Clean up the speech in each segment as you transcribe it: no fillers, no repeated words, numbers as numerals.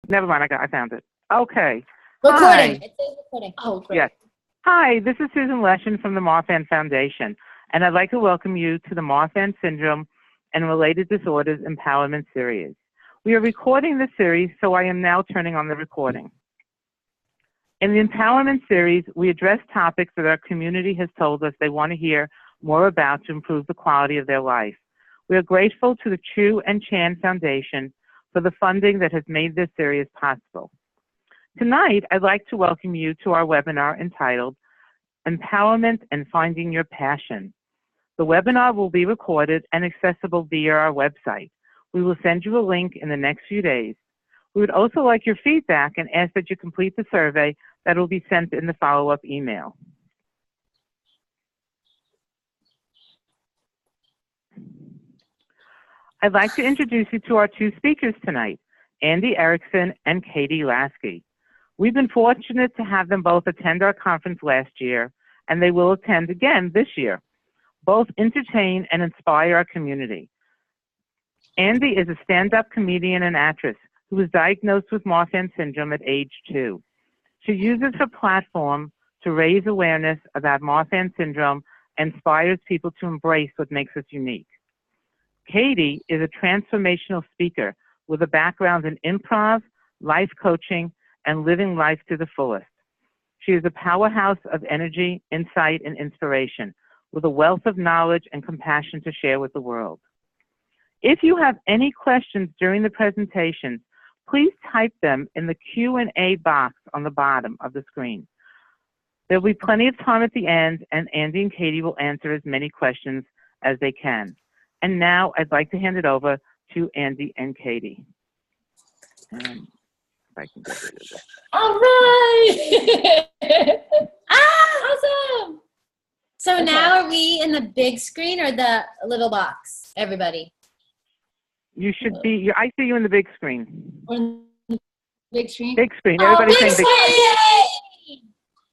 Never mind, I found it. Okay. Recording. Hi. It says recording. Oh, great. Yes. Hi, this is Susan Leshin from the Marfan Foundation, and I'd like to welcome you to the Marfan Syndrome and Related Disorders Empowerment Series. We are recording this series, so I am now turning on the recording. In the Empowerment Series, we address topics that our community has told us they want to hear more about to improve the quality of their life. We are grateful to the Chu and Chan Foundation for the funding that has made this series possible. Tonight, I'd like to welcome you to our webinar entitled Empowerment and Finding Your Passion. The webinar will be recorded and accessible via our website. We will send you a link in the next few days. We would also like your feedback and ask that you complete the survey that will be sent in the follow-up email. I'd like to introduce you to our two speakers tonight, Andy Erikson and Katie Lasky. We've been fortunate to have them both attend our conference last year, and they will attend again this year. Both entertain and inspire our community. Andy is a stand-up comedian and actress who was diagnosed with Marfan syndrome at age 2. She uses her platform to raise awareness about Marfan syndrome and inspires people to embrace what makes us unique. Katie is a transformational speaker with a background in improv, life coaching, and living life to the fullest. She is a powerhouse of energy, insight, and inspiration with a wealth of knowledge and compassion to share with the world. If you have any questions during the presentation, please type them in the Q&A box on the bottom of the screen. There'll be plenty of time at the end, and Andy and Katie will answer as many questions as they can. And now I'd like to hand it over to Andy and Katie. If I can get rid of this. All right. Awesome. So Okay. now are we in the big screen or the little box? Everybody. You should be, I see you in the big screen. We're in the big screen. Big screen, Oh, everybody's big saying big screen. screen!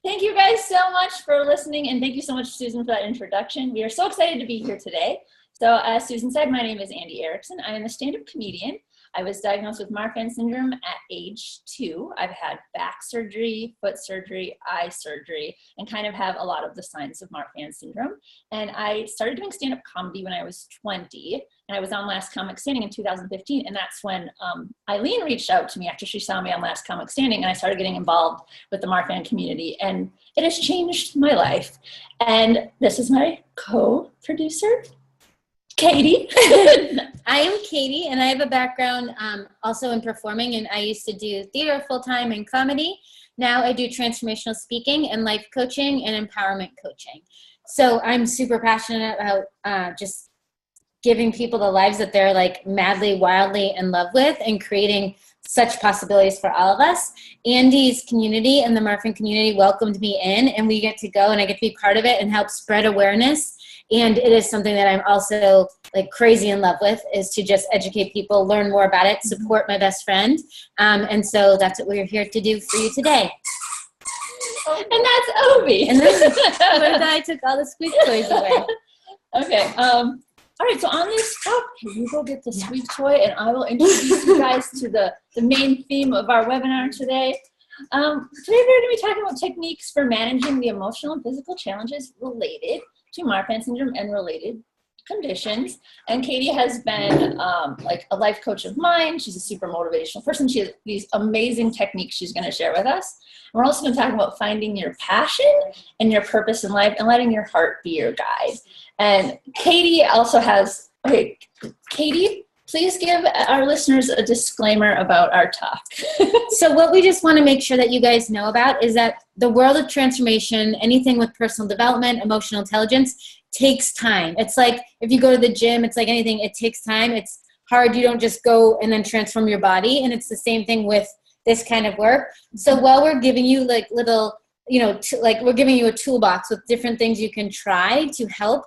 Thank you guys so much for listening, and thank you so much, Susan, for that introduction. We are so excited to be here today. So as Susan said, my name is Andy Erikson. I am a stand-up comedian. I was diagnosed with Marfan syndrome at age 2. I've had back surgery, foot surgery, eye surgery, and kind of have a lot of the signs of Marfan syndrome. And I started doing stand-up comedy when I was 20, and I was on Last Comic Standing in 2015, and that's when Eileen reached out to me after she saw me on Last Comic Standing, and I started getting involved with the Marfan community, and it has changed my life. And this is my co-producer, Katie. I am Katie, and I have a background also in performing, and I used to do theater full-time and comedy. Now I do transformational speaking and life coaching and empowerment coaching. So I'm super passionate about just giving people the lives that they're like madly, wildly in love with and creating such possibilities for all of us. Andy's community and the Marfan community welcomed me in, and we get to go and I get to be part of it and help spread awareness. And it is something that I'm also like crazy in love with, is to just educate people, learn more about it, support my best friend. And so that's what we're here to do for you today. And that's Obi. And then what I took all the squeak toys away. Okay. All right. So on this, can you go get the squeak toy, and I will introduce you guys to the main theme of our webinar today. Today we're going to be talking about techniques for managing the emotional and physical challenges related to Marfan syndrome and related conditions. And Katie has been like a life coach of mine. She's a super motivational person. She has these amazing techniques she's going to share with us. And we're also going to talk about finding your passion and your purpose in life and letting your heart be your guide. And Katie also has, okay, Katie, please give our listeners a disclaimer about our talk. So what we just want to make sure that you guys know about is that the world of transformation, anything with personal development, emotional intelligence, takes time. It's like if you go to the gym, it's like anything, it takes time. It's hard. You don't just go and then transform your body. And it's the same thing with this kind of work. So while we're giving you like little, you know, like we're giving you a toolbox with different things you can try to help.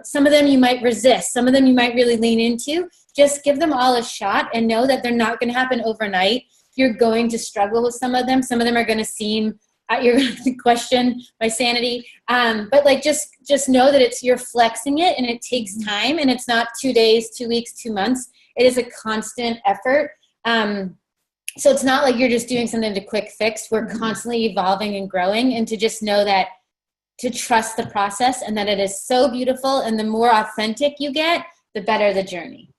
Some of them you might resist. Some of them you might really lean into. Just give them all a shot and know that they're not going to happen overnight. You're going to struggle with some of them. Some of them are going to seem, you're going to question my sanity. But like, just know that you're flexing it, and it takes time, and it's not 2 days, 2 weeks, 2 months. It is a constant effort. So it's not like you're just doing something to quick fix. We're constantly evolving and growing, and to just know that, to trust the process, and that it is so beautiful. And the more authentic you get, the better the journey.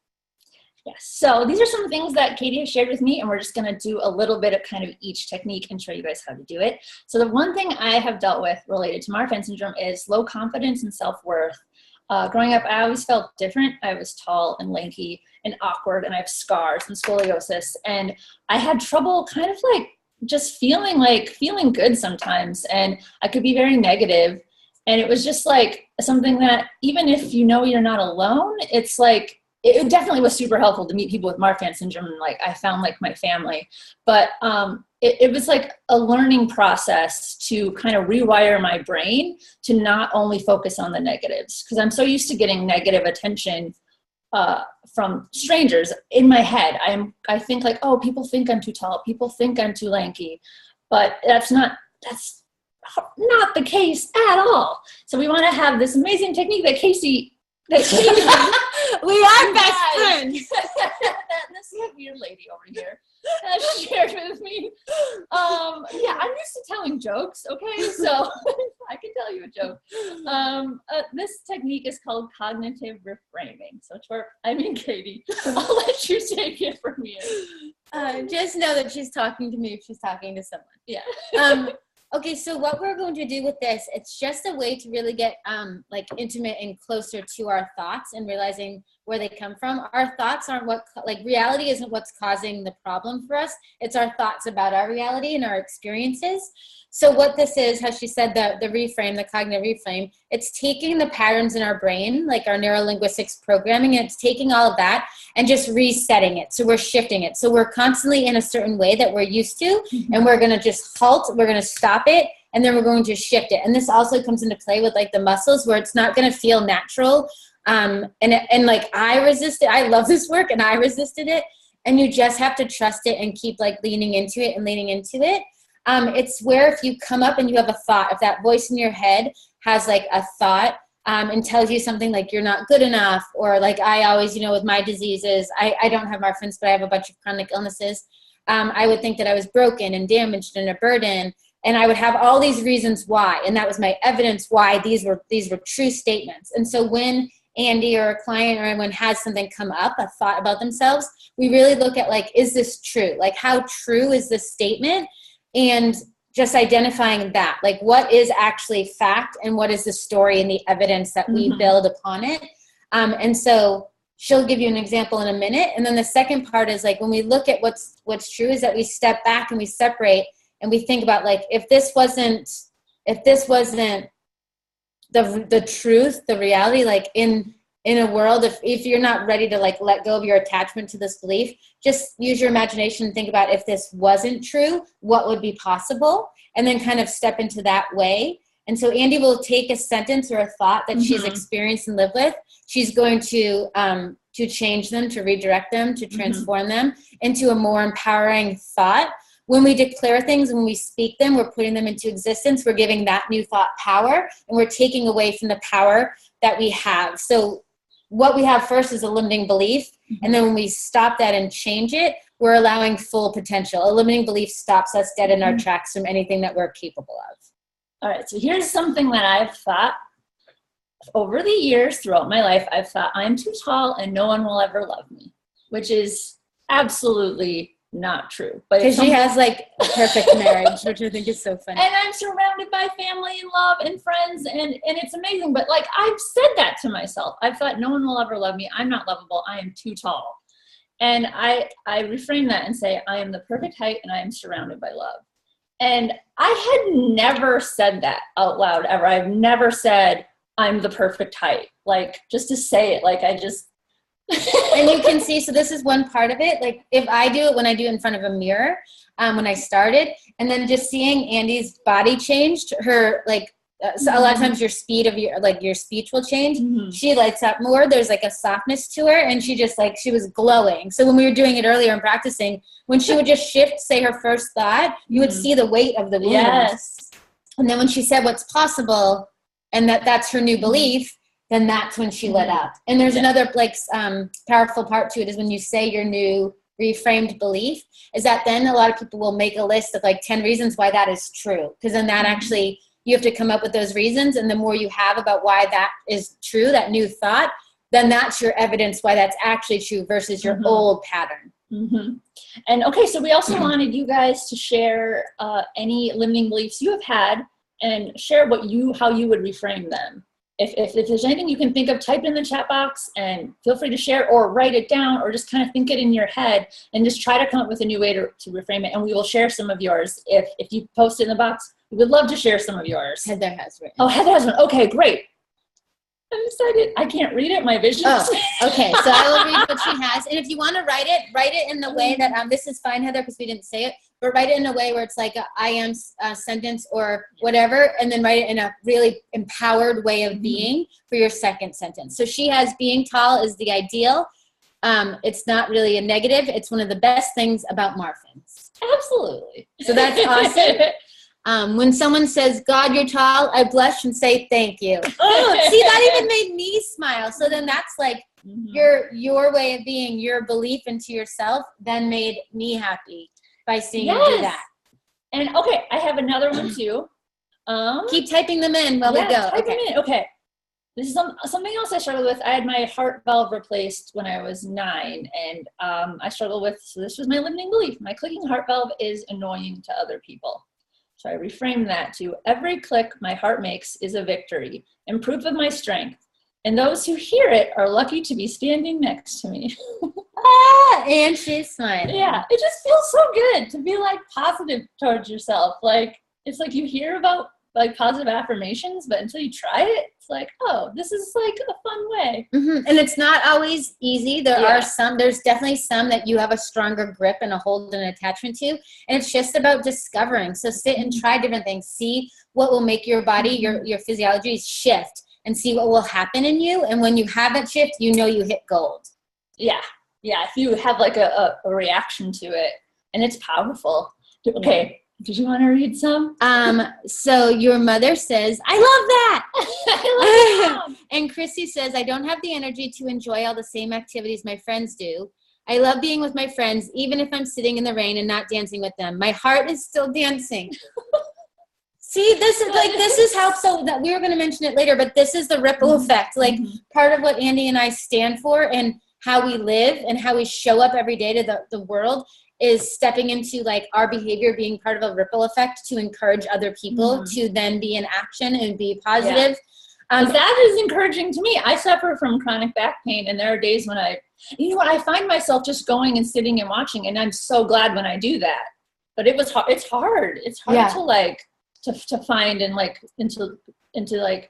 Yes. So these are some things that Katie has shared with me, and we're just going to do a little bit of kind of each technique and show you guys how to do it. So the one thing I have dealt with related to Marfan syndrome is low confidence and self-worth. Growing up, I always felt different. I was tall and lanky and awkward, and I have scars and scoliosis. And I had trouble kind of like just feeling good sometimes. And I could be very negative. And it was just like something that, even if you know you're not alone, it's like, it definitely was super helpful to meet people with Marfan syndrome. And like, I found like my family, but it was like a learning process to kind of rewire my brain to not only focus on the negatives. Cause I'm so used to getting negative attention from strangers in my head. I think like, oh, people think I'm too tall. People think I'm too lanky, but that's not the case at all. So we want to have this amazing technique that Katie we are best friends. This weird lady over here shared with me. Yeah, I'm used to telling jokes, okay? So I can tell you a joke. This technique is called cognitive reframing. So Katie, I'll let you take it from here. Just know that she's talking to me if she's talking to someone. Yeah. Okay, so what we're going to do with this, it's just a way to really get like intimate and closer to our thoughts and realizing where they come from. Our thoughts aren't reality isn't what's causing the problem for us. It's our thoughts about our reality and our experiences. So what this is, how she said, the reframe, the cognitive reframe, it's taking the patterns in our brain, like our neurolinguistics programming, and it's taking all of that and just resetting it. So we're shifting it. So we're constantly in a certain way that we're used to, and we're going to just halt, we're going to stop it, and then we're going to shift it. And this also comes into play with like the muscles, where it's not going to feel natural. And like I resisted, I love this work and I resisted it. And you just have to trust it and keep like leaning into it and leaning into it. It's where if you come up and you have a thought, if that voice in your head has like a thought and tells you something like you're not good enough, or like I always, with my diseases, I don't have Marfan's, but I have a bunch of chronic illnesses. I would think that I was broken and damaged and a burden, and I would have all these reasons why, and that was my evidence why these were true statements. And so when Andy or a client or anyone has something come up, a thought about themselves, we really look at like, is this true? Like, how true is this statement? And just identifying that, like what is actually fact and what is the story and the evidence that we build upon it. And so she'll give you an example in a minute. And then the second part is like, when we look at what's true, is that we step back and we separate and we think about like, if this wasn't the truth, the reality, like in a world, if you're not ready to like let go of your attachment to this belief, just use your imagination and think about if this wasn't true, what would be possible, and then kind of step into that way. And so Andy will take a sentence or a thought that she's experienced and lived with. She's going to change them, to redirect them, to transform them into a more empowering thought. When we declare things, when we speak them, we're putting them into existence. We're giving that new thought power, and we're taking away from the power that we have. So what we have first is a limiting belief. And then when we stop that and change it, we're allowing full potential. A limiting belief stops us dead in our tracks from anything that we're capable of. All right. So here's something that I've thought over the years throughout my life. I've thought I'm too tall and no one will ever love me, which is absolutely not true. But because she has like a perfect marriage, which I think is so funny. And I'm surrounded by family and love and friends, and it's amazing. But like, I've said that to myself. I've thought no one will ever love me. I'm not lovable. I am too tall. And I reframe that and say, I am the perfect height and I am surrounded by love. And I had never said that out loud ever. I've never said I'm the perfect height. Like, just to say it, like I just and you can see, so this is one part of it. Like if I do it when I do it in front of a mirror, when I started, and then just seeing Andy's body changed, her like, so a lot of times your speed of your speech will change. She lights up more. There's like a softness to her, and she just like, she was glowing. So when we were doing it earlier and practicing, when she would just shift, say her first thought, you would see the weight of the wound. Yes. And then when she said what's possible, and that's her new belief, then that's when she lit up. And there's another like powerful part to it is when you say your new reframed belief, is that then a lot of people will make a list of like 10 reasons why that is true. Because then that actually, you have to come up with those reasons. And the more you have about why that is true, that new thought, then that's your evidence why that's actually true versus your old pattern. And okay, so we also wanted you guys to share any limiting beliefs you have had and share how you would reframe them. If there's anything you can think of, type it in the chat box and feel free to share or write it down or just kind of think it in your head and just try to come up with a new way to reframe it. And we will share some of yours. If you post it in the box, we would love to share some of yours. Heather has written. Oh, Heather has one. Okay, great. I'm excited. I can't read it. My vision. Oh, okay. So I will read what she has. And if you want to write it in the way that, this is fine, Heather, because we didn't say it, but write it in a way where it's like a I am sentence or whatever, and then write it in a really empowered way of being for your second sentence. So she has being tall is the ideal. It's not really a negative. It's one of the best things about Marfans. Absolutely. So that's awesome. When someone says, God, you're tall, I blush and say, thank you. Oh, see, that even made me smile. So then that's like your way of being, your belief into yourself then made me happy by seeing you do that. And okay, I have another one too. Keep typing them in while we go. Type them in. Okay. This is something else I struggled with. I had my heart valve replaced when I was 9, and I struggled with, so this was my limiting belief. My clicking heart valve is annoying to other people. So I reframed that to every click my heart makes is a victory and proof of my strength. And those who hear it are lucky to be standing next to me. And she's smiling. Yeah, it just feels so good to be like positive towards yourself. Like, it's like you hear about like positive affirmations, but until you try it, it's like, oh, this is like a fun way. And it's not always easy. There's definitely some that you have a stronger grip and a hold and attachment to. And it's just about discovering. So sit and try different things. See what will make your body, your physiology shift, and see what will happen in you. And when you have that shift, you know you hit gold. Yeah. Yeah. If you have like a reaction to it, and it's powerful. Okay. Did you want to read some? So your mother says, I love that. I love that. And Chrissy says, I don't have the energy to enjoy all the same activities my friends do. I love being with my friends, even if I'm sitting in the rain and not dancing with them. My heart is still dancing. See, this is how, so that we were going to mention it later, but this is the ripple effect. Like part of what Andy and I stand for and how we live and how we show up every day to the world is stepping into like our behavior being part of a ripple effect to encourage other people to then be in action and be positive. That is encouraging to me. I suffer from chronic back pain, and there are days when I find myself just going and sitting and watching, and I'm so glad when I do that. But it's hard. It's hard to like to find and like into like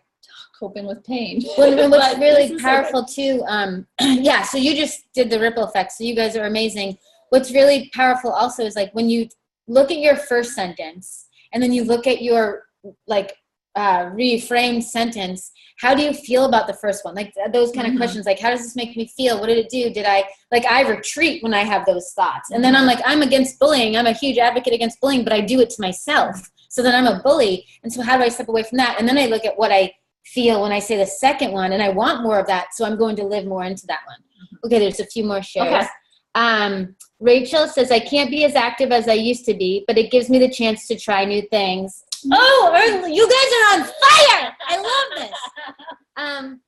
coping with pain. What's really powerful too, so you just did the ripple effect, so you guys are amazing. What's really powerful also is like when you look at your first sentence and then you look at your like reframed sentence, how do you feel about the first one? Like those kind of questions, like how does this make me feel? What did it do? I retreat when I have those thoughts. And then I'm like, I'm against bullying. I'm a huge advocate against bullying, but I do it to myself. So then I'm a bully. And so how do I step away from that? And then I look at what I feel when I say the second one, and I want more of that. So I'm going to live more into that one. Okay, there's a few more shares. Okay. Rachel says, I can't be as active as I used to be, but it gives me the chance to try new things. Oh, you guys are on fire. I love this.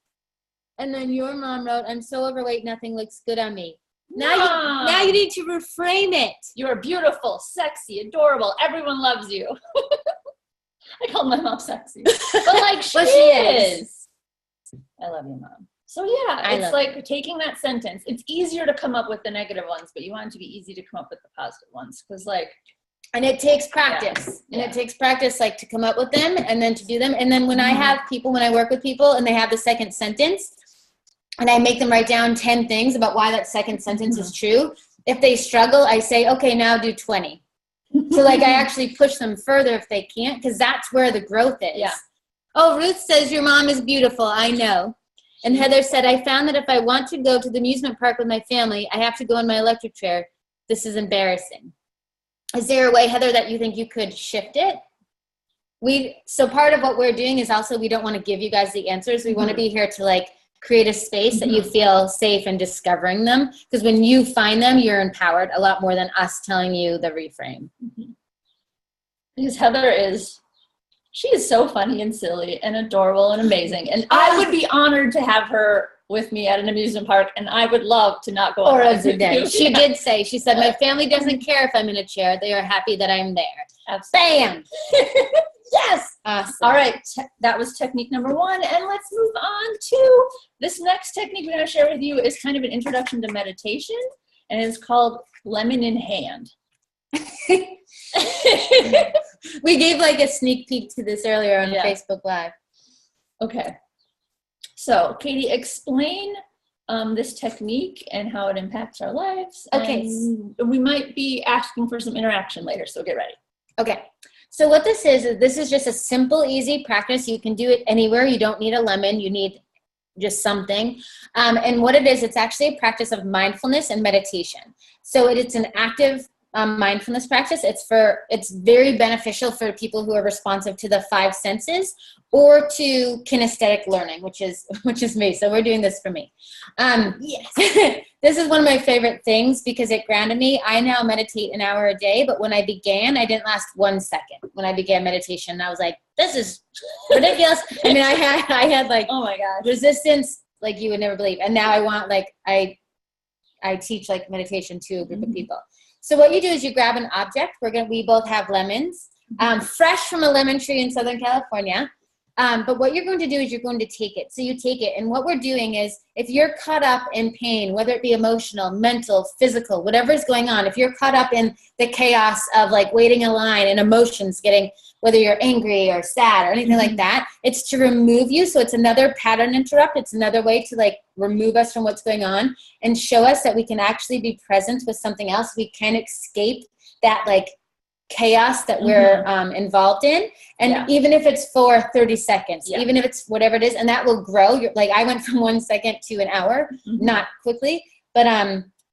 And then your mom wrote, I'm so overweight, nothing looks good on me. Now you need to reframe it. You're beautiful, sexy, adorable. Everyone loves you. I called my mom sexy. But like she is. I love you, Mom. So yeah, it's like taking that sentence. It's easier to come up with the negative ones, but you want it to be easy to come up with the positive ones. Because like, and it takes practice. And it takes practice like to come up with them and then to do them. And then when I have people, when I work with people and they have the second sentence and I make them write down 10 things about why that second sentence is true. If they struggle, I say, okay, now do 20. So like I actually push them further if they can't, because that's where the growth is. Yeah. Oh, Ruth says your mom is beautiful. I know. And Heather said, I found that if I want to go to the amusement park with my family, I have to go in my electric chair. This is embarrassing. Is there a way, Heather, that you think you could shift it? So part of what we're doing is also we don't want to give you guys the answers. We want to be here to like create a space that you feel safe in discovering them. Because when you find them, you're empowered a lot more than us telling you the reframe. Because Heather she is so funny and silly and adorable and amazing. And I would be honored to have her with me at an amusement park, and I would love to not go on rides with you. She did say, she said, my family doesn't care if I'm in a chair. They are happy that I'm there. Absolutely. Bam! Yes! Awesome. All right, that was technique number 1, and let's move on to this next technique we're going to share with you is kind of an introduction to meditation, and it's called lemon in hand. We gave like a sneak peek to this earlier on Facebook Live. Okay. So, Katie, explain this technique and how it impacts our lives. Okay. And we might be asking for some interaction later, so get ready. Okay. So what this is just a simple, easy practice. You can do it anywhere. You don't need a lemon. You need just something. And what it is, it's actually a practice of mindfulness and meditation. So it's an active mindfulness practice. It's very beneficial for people who are responsive to the 5 senses or to kinesthetic learning, which is me. So we're doing this for me. Yes. This is one of my favorite things because it grounded me. I now meditate an hour a day, but when I began, I didn't last 1 second. When I began meditation, I was like, this is ridiculous. I mean, I had like, oh my God, resistance like you would never believe. And now I want like, I teach like meditation to a group of people. So what you do is you grab an object. We both have lemons, fresh from a lemon tree in Southern California. But what you're going to do is you're going to take it. So you take it. And what we're doing is if you're caught up in pain, whether it be emotional, mental, physical, whatever is going on, if you're caught up in the chaos of like waiting in line and emotions getting, whether you're angry or sad or anything like that, it's to remove you. So it's another pattern interrupt. It's another way to like remove us from what's going on and show us that we can actually be present with something else. We can escape that like chaos that we're involved in. And even if it's for 30 seconds, even if it's whatever it is, and that will grow. Like I went from 1 second to an hour, not quickly, but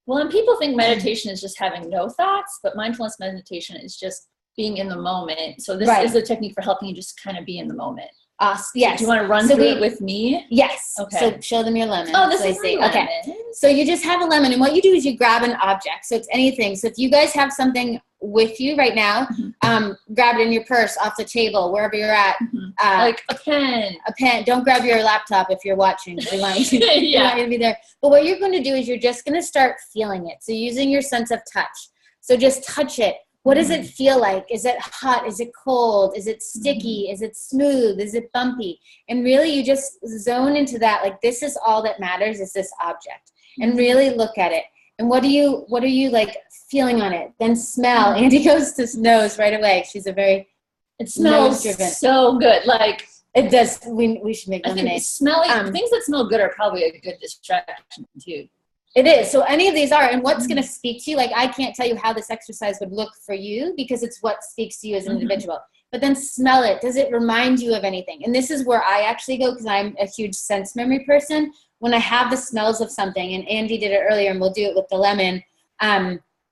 well, and people think meditation is just having no thoughts, but mindfulness meditation is just being in the moment. So this is a technique for helping you just kind of be in the moment. Awesome. Yes. Do you want to run through it with me? Yes. Okay. So show them your lemon. Oh, this is my lemon. Okay. So you just have a lemon, and what you do is you grab an object. So it's anything. So if you guys have something with you right now, grab it in your purse, off the table, wherever you're at. Like a pen. A pen. Don't grab your laptop if you're watching. We want you, we want you to be there. But what you're going to do is you're just going to start feeling it. So using your sense of touch. So just touch it. What does it feel like? Is it hot? Is it cold? Is it sticky? Is it smooth? Is it bumpy? And really you just zone into that. Like this is all that matters is this object. And really look at it. And what are you like feeling on it? Then smell. Andy goes to nose right away. She's a very it smells so good. Like it does. We should make lemonade. I think smelling things that smell good are probably a good distraction too. It is. So any of these are, and what's going to speak to you, like I can't tell you how this exercise would look for you because it's what speaks to you as an individual. But then smell it. Does it remind you of anything? And this is where I actually go because I'm a huge sense memory person. When I have the smells of something, and Andy did it earlier, and we'll do it with the lemon,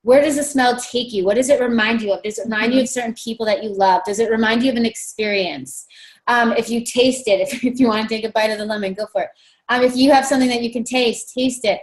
where does the smell take you? What does it remind you of? Does it remind you of certain people that you love? Does it remind you of an experience? If you taste it, if you want to take a bite of the lemon, go for it. If you have something that you can taste it.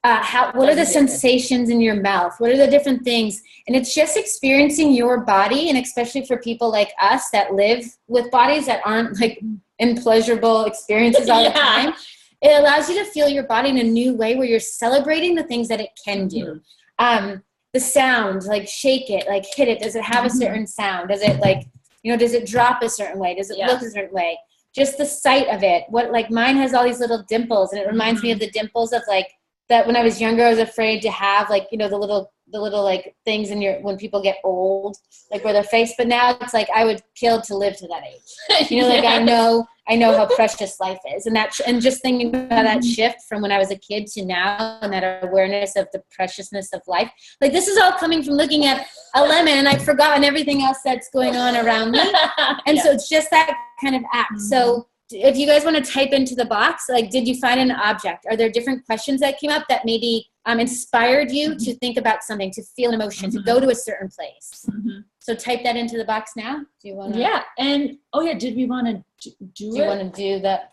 What are the sensations in your mouth? What are the different things? And it's just experiencing your body, and especially for people like us that live with bodies that aren't like in pleasurable experiences all the time. It allows you to feel your body in a new way where you're celebrating the things that it can do. The sound, like shake it, like hit it. Does it have a certain sound? Does it like, does it drop a certain way? Does it look a certain way? Just the sight of it. Like mine has all these little dimples, and it reminds me of the dimples of like, that when I was younger, I was afraid to have like, the little like things in when people get old, like where their face, but now it's like, I would kill to live to that age. Like I know how precious life is. And just thinking about that shift from when I was a kid to now, and that awareness of the preciousness of life. Like this is all coming from looking at a lemon, and I've forgotten everything else that's going on around me. And so it's just that kind of act. So if you guys want to type into the box, like, did you find an object? Are there different questions that came up that maybe inspired you to think about something, to feel an emotion, to go to a certain place? So type that into the box now. Do you want to? Yeah. And, did we want to do it? Do you want to do that?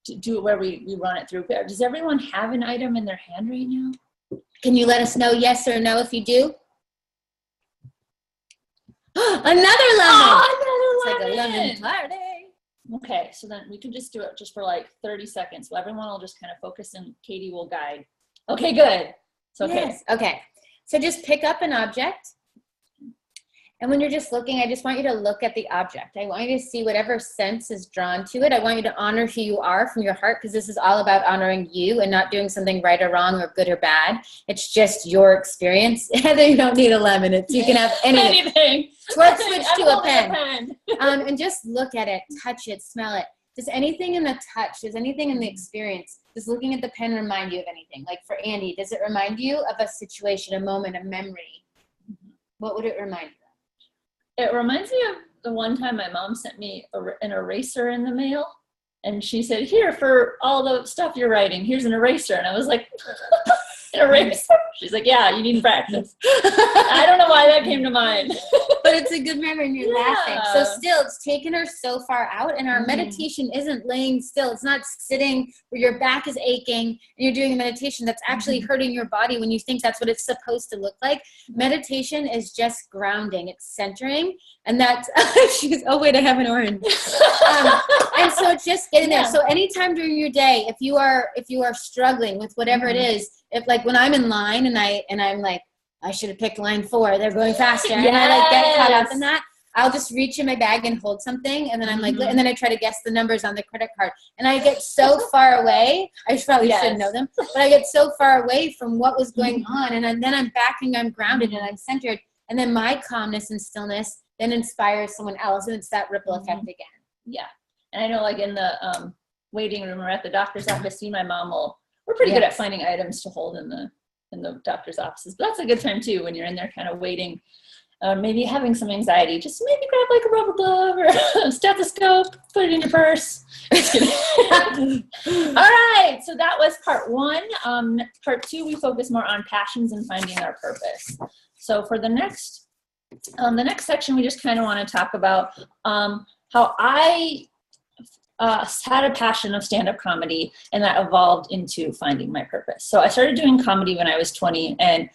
do it where we run it through. Does everyone have an item in their hand right now? Can you let us know yes or no if you do? Another lemon! Oh, another lemon! It's like a lemon party. Okay, so then we can just do it just for like 30 seconds. So everyone will just kind of focus and Katie will guide. Okay, good. So, okay. Yes. Okay. So just pick up an object. And when you're just looking, I just want you to look at the object. I want you to see whatever sense is drawn to it. I want you to honor who you are from your heart, because this is all about honoring you and not doing something right or wrong or good or bad. It's just your experience. Heather, you don't need a lemon. You can have anything. Let's switch to a pen. And just look at it, touch it, smell it. Does anything in the touch, does anything in the experience, does looking at the pen remind you of anything? Like for Andy, does it remind you of a situation, a moment, a memory? What would it remind you? It reminds me of the one time my mom sent me an eraser in the mail, and she said, here, for all the stuff you're writing, here's an eraser. And I was like, an eraser? She's like, yeah, you need practice. I don't know why that came to mind. But it's a good memory and you're laughing. So still, it's taken her so far out, and our meditation isn't laying still. It's not sitting where your back is aching and you're doing a meditation that's actually hurting your body when you think that's what it's supposed to look like. Meditation is just grounding. It's centering. And that's, oh wait, I have an orange. And so just getting there. So anytime during your day, if you are struggling with whatever it is, if like when I'm in line and I'm like, I should have picked line 4, they're going faster. And I like get caught up in that. I'll just reach in my bag and hold something. And then I'm like, and then I try to guess the numbers on the credit card. And I get so far away. I probably shouldn't know them, but I get so far away from what was going on. And then I'm back and I'm grounded and I'm centered. And then my calmness and stillness then inspires someone else. And it's that ripple effect again. Yeah. And I know like in the waiting room or at the doctor's office, my mom we're pretty good at finding items to hold in the doctor's offices. But that's a good time too, when you're in there kind of waiting, maybe having some anxiety, just maybe grab like a rubber glove or a stethoscope, put it in your purse. All right, so that was part 1. Part 2, we focus more on passions and finding our purpose. So for the next section, we just kind of want to talk about how I had a passion of stand-up comedy, and that evolved into finding my purpose. So I started doing comedy when I was 20, and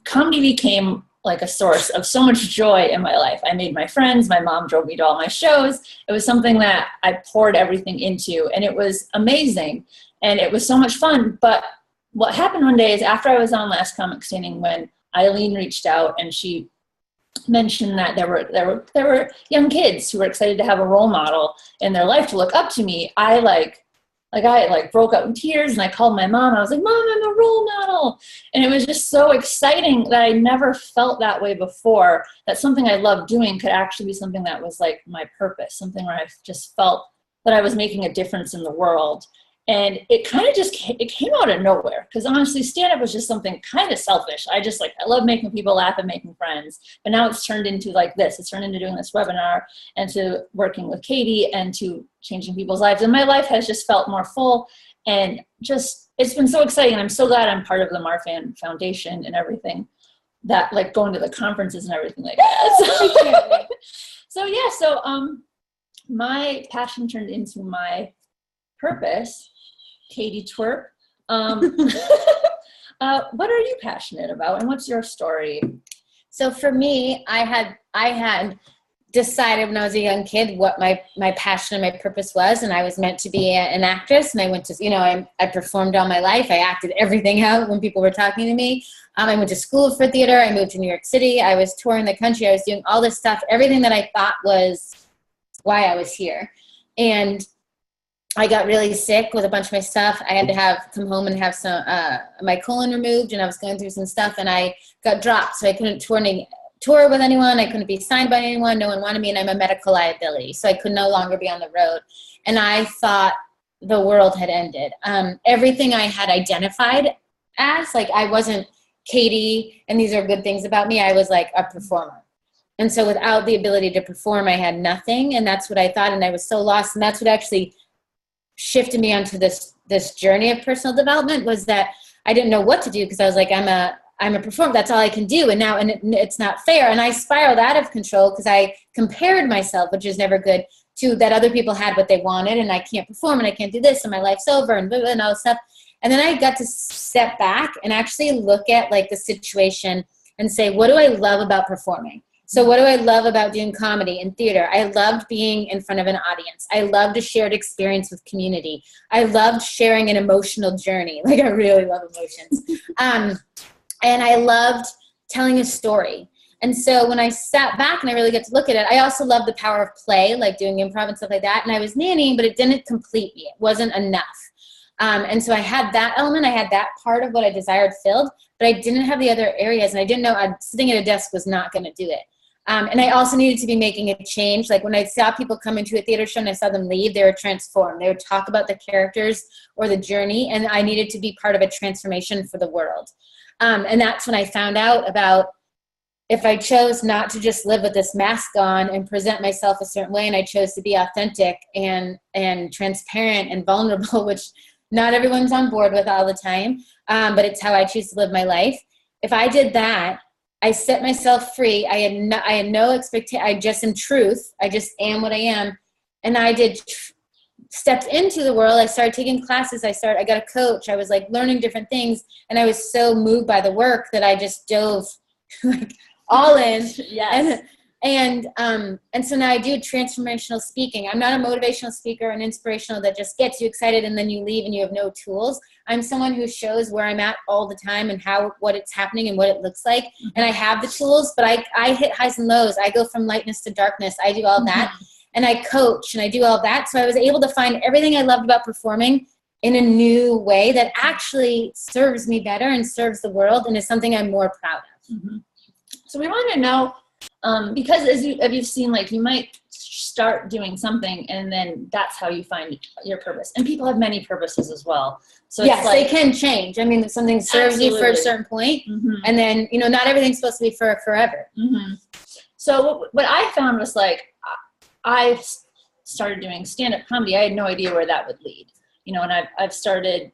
comedy became like a source of so much joy in my life. I made my friends. My mom drove me to all my shows. It was something that I poured everything into, and it was amazing, and it was so much fun. But what happened one day is after I was on Last Comic Standing, when Eileen reached out and she mentioned that there were young kids who were excited to have a role model in their life to look up to me, I broke out in tears, and I called my mom. I was like, Mom, I'm a role model. And it was just so exciting that I never felt that way before, that something I loved doing could actually be something that was like my purpose, something where I just felt that I was making a difference in the world. And it kind of it came out of nowhere, because honestly, stand-up was just something kind of selfish. I love making people laugh and making friends. But now it's turned into like this. It's turned into doing this webinar, and to working with Katie, and to changing people's lives. And my life has just felt more full, and just, it's been so exciting. And I'm so glad I'm part of the Marfan Foundation and everything, that like going to the conferences and everything like that. So my passion turned into my purpose. Katie Twerp, what are you passionate about, and what's your story? So for me, I had decided when I was a young kid what my passion and my purpose was, and I was meant to be an actress, and I went to, I performed all my life. I acted everything out when people were talking to me. I went to school for theater. I moved to New York City. I was touring the country. I was doing all this stuff, everything that I thought was why I was here. And I got really sick with a bunch of my stuff. I had to come home and have some my colon removed, and I was going through some stuff, and I got dropped, so I couldn't tour with anyone. I couldn't be signed by anyone. No one wanted me, and I'm a medical liability, so I could no longer be on the road. And I thought the world had ended. Everything I had identified as, like, I wasn't Katie, and these are good things about me. I was like a performer. And so without the ability to perform, I had nothing, and that's what I thought, and I was so lost. And that's what actually shifted me onto this journey of personal development, was that I didn't know what to do, because I was like, I'm a performer, that's all I can do, and now it's not fair. And I spiraled out of control because I compared myself, which is never good, to that other people had what they wanted, and I can't perform, and I can't do this, and my life's over, and blah, blah, and all this stuff. And then I got to step back and actually look at like the situation and say, what do I love about performing? So what do I love about doing comedy and theater? I loved being in front of an audience. I loved a shared experience with community. I loved sharing an emotional journey. Like, I really love emotions. And I loved telling a story. And so when I sat back and I really got to look at it, I also loved the power of play, like doing improv and stuff like that. And I was nannying, but it didn't complete me. It wasn't enough. And so I had that element. I had that part of what I desired filled, but I didn't have the other areas. And I didn't know sitting at a desk was not going to do it. And I also needed to be making a change. Like when I saw people come into a theater show and I saw them leave, they were transformed. They would talk about the characters or the journey, and I needed to be part of a transformation for the world. And that's when I found out about if I chose not to just live with this mask on and present myself a certain way, and I chose to be authentic and transparent and vulnerable, which not everyone's on board with all the time, but it's how I choose to live my life. If I did that, I set myself free. I had no expectation. I just am truth. I just am what I am. And I stepped into the world. I started taking classes. I got a coach. I was like learning different things. And I was so moved by the work that I just dove like all in. Yes. And so now I do transformational speaking. I'm not a motivational speaker, an inspirational that just gets you excited and then you leave and you have no tools. I'm someone who shows where I'm at all the time and what it's happening and what it looks like. And I have the tools, but I hit highs and lows. I go from lightness to darkness. I do all that. And I coach and I do all that. So I was able to find everything I loved about performing in a new way that actually serves me better and serves the world and is something I'm more proud of. Mm-hmm. So we want to know, because as you've seen, like you might start doing something and then that's how you find your purpose. And people have many purposes as well. So yes, it's like, they can change. I mean, something serves you for a certain point, and then, not everything's supposed to be for forever. Mm-hmm. So what I found was like, I started doing stand-up comedy. I had no idea where that would lead, and I've started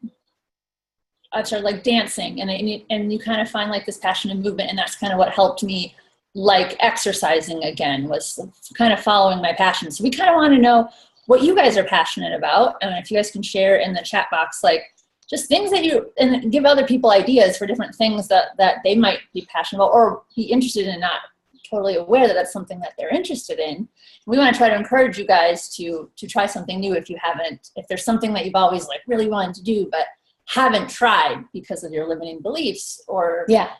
like dancing and you kind of find like this passion and movement. And that's kind of what helped me like exercising again, was kind of following my passion. So we kind of want to know what you guys are passionate about. And if you guys can share in the chat box, like just things that and give other people ideas for different things that they might be passionate about or be interested in, not totally aware that that's something that they're interested in. We want to try to encourage you guys to try something new if there's something that you've always like really wanted to do, but haven't tried because of your limiting beliefs or. Yeah.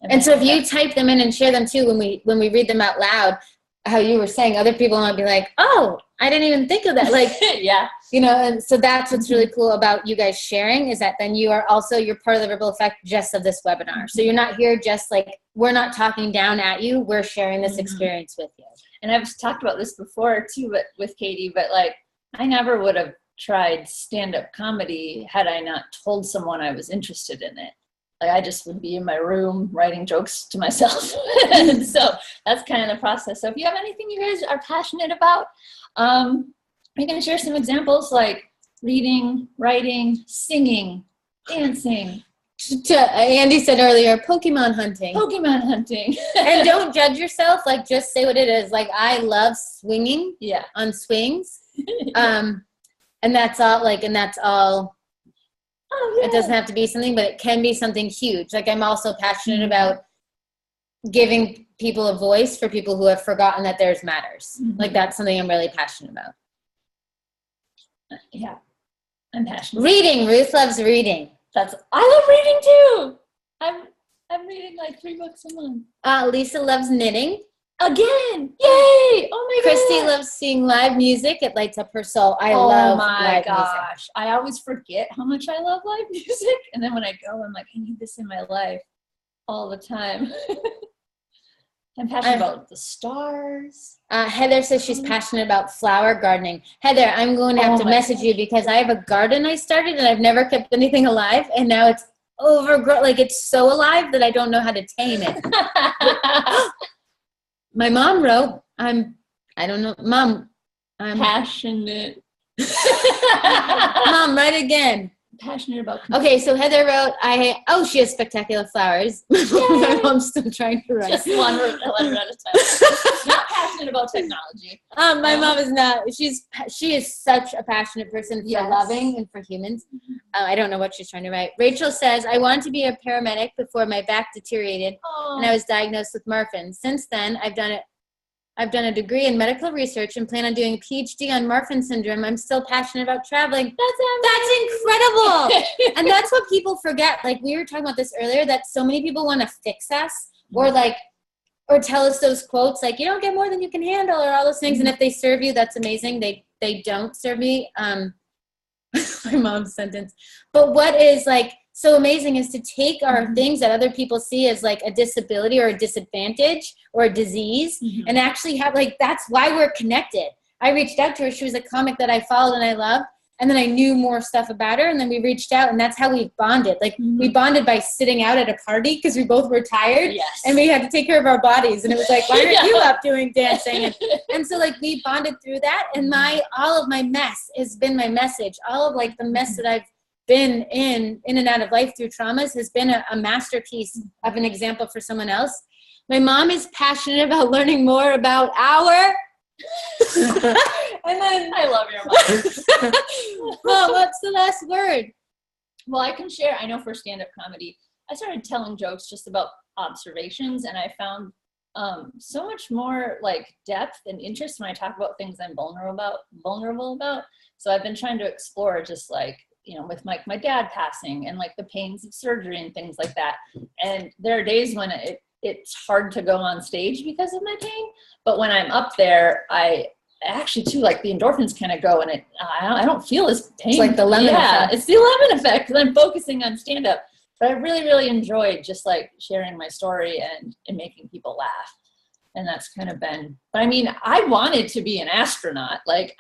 And so if you type them in and share them too, when we read them out loud, how you were saying, other people might be like, oh, I didn't even think of that. Like, yeah, and so that's what's really cool about you guys sharing, is that then you're part of the ribble effect just of this webinar. So you're not here just like, we're not talking down at you. We're sharing this experience with you. And I've talked about this before too, but with Katie, but like, I never would have tried stand-up comedy had I not told someone I was interested in it. Like I just would be in my room writing jokes to myself. And so that's kind of the process. So if you have anything you guys are passionate about, we can share some examples like reading, writing, singing, dancing. Andy said earlier, Pokemon hunting. And don't judge yourself. Like just say what it is. Like I love swinging on swings. And that's all. Oh, yeah. It doesn't have to be something, but it can be something huge. Like I'm also passionate about giving people a voice for people who have forgotten that theirs matters. Like that's something I'm really passionate about. Yeah, I'm passionate. Reading. Ruth loves reading. I love reading too. I'm reading like 3 books a month. Lisa loves knitting. Again! Yay! Oh my god! Christy loves seeing live music. It lights up her soul. I love live music. I always forget how much I love live music. And then when I go, I'm like, I need this in my life all the time. I'm passionate about the stars. Heather says she's passionate about flower gardening. Heather, I'm going to have to message you because I have a garden I started and I've never kept anything alive. And now it's overgrown. Like it's so alive that I don't know how to tame it. My mom wrote, I don't know, Mom, I'm passionate. Mom, write again. Passionate about. Okay, so Heather wrote, she has spectacular flowers. My mom's still trying to write. Just one letter at a time. Not passionate about technology. My mom is not. She is such a passionate person for loving and for humans. I don't know what she's trying to write. Rachel says, I wanted to be a paramedic before my back deteriorated and I was diagnosed with Marfan. Since then, I've done a degree in medical research and plan on doing a PhD on Marfan syndrome. I'm still passionate about traveling. That's incredible. And that's what people forget. Like we were talking about this earlier, that so many people want to fix us or tell us those quotes like, you don't get more than you can handle or all those things. And if they serve you, that's amazing. They don't serve me. My mom's sentence. But what is like so amazing is to take our things that other people see as like a disability or a disadvantage or a disease and actually have like, that's why we're connected. I reached out to her. She was a comic that I followed and I loved. And then I knew more stuff about her. And then we reached out and that's how we bonded. Like we bonded by sitting out at a party because we both were tired and we had to take care of our bodies. And it was like, why aren't you up doing dancing? And so like we bonded through that. And all of my mess has been my message. All of like the mess that I've been in and out of life through traumas has been a masterpiece of an example for someone else. My mom is passionate about learning more about and then I love your mom. Well, what's the last word? Well, I can share. I know for stand-up comedy, I started telling jokes just about observations, and I found so much more like depth and interest when I talk about things I'm vulnerable about. So I've been trying to explore just like, you know, with my dad passing and like the pains of surgery and things like that. And there are days when it's hard to go on stage because of my pain, but when I'm up there, I actually too, like the endorphins kind of go and I don't feel as pain. It's like the lemon effect. It's the lemon effect because I'm focusing on stand up, but I really, really enjoyed just like sharing my story and making people laugh. And that's kind of been, but I mean, I wanted to be an astronaut. Like